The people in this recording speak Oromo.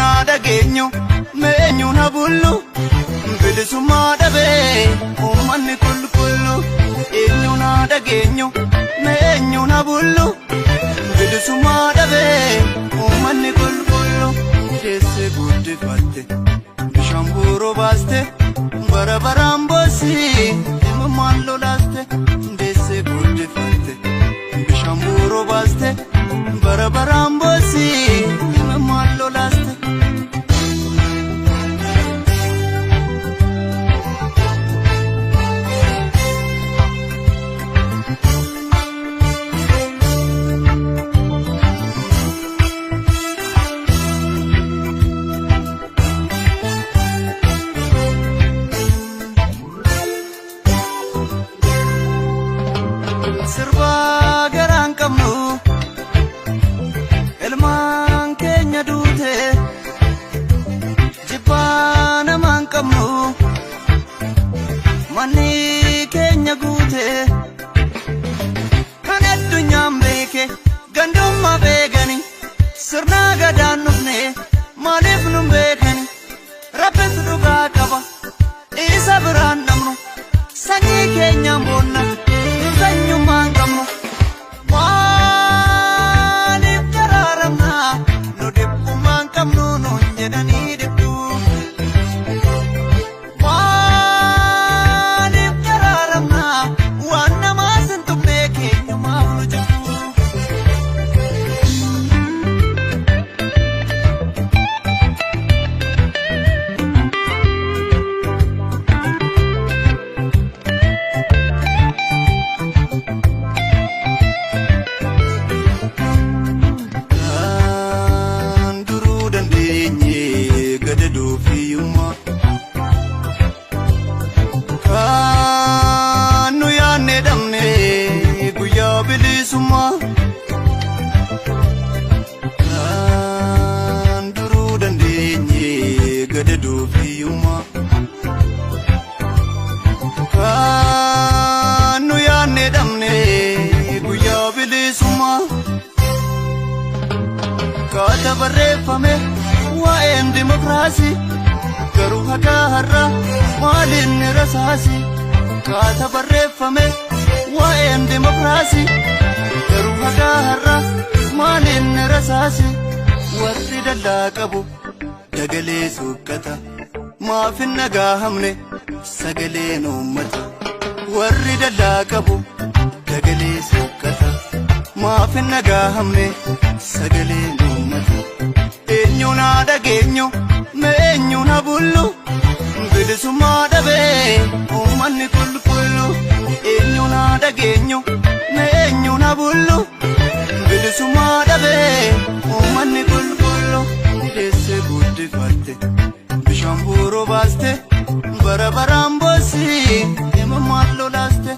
na dhageenyu meenyu na bullu bilisummaa dhabee uummanni qulqullu eenyu na dhageenyu meenyu na bullu bilisummaa dhabee uummanni qulqullu deesse guddifatte bishaan buuroo baaste bara baraan boosii imimmaan lolaaste deesse guddifatte bishaan buuroo baaste bara baraan boosii imimmaan lolaaste. Sirba garaan qabnu ilmaan keenya duute jibbaa namaan qabnu manni keenya guute kan addunyaan beeke gandummaa beekani sirna gadaan dhufne maaliif nun beekani Rabbitu dhugaa qaba isa biraan dhabnu sanyii keenyaan boonna sanyummaan qabnu maaliif daraaramna nu dhibbummaan qabnu nuun jedhanii dhibbu maaliif daraaramna waan namaas hin tuqne keenyumaaf nu jibbu. Kanu yaanne dhabne guyyaa bilisummaa kan duruu dandeenye gadaduu fiyyummaa kanu yaanne dhabne guyyaa bilisummaa kaata barreeffame waa'een dimokiraasii garuu hagaa har'a maaliin ni rasaasi kaata barreeffame waa'een dimokiraasii garuu hagaa har'a maaliin ni rasaasi warri dallaa qabu dagalee suuqqata maafin nagaa hamne sagaleen uummata warri dallaa qabu dagalee suuqqata maafin nagaa hamne sagaleen uummata eenyu na dhageenyu meenyu na bullu bilisummaa dhabee uummanni qulqullu eenyu na dhageenyu meenyu na bullu bilisummaa dhabee uummanni qulqullu deesse guddifatte bishaan buuroo baaste bara baraan boosii imimmaan lolaaste.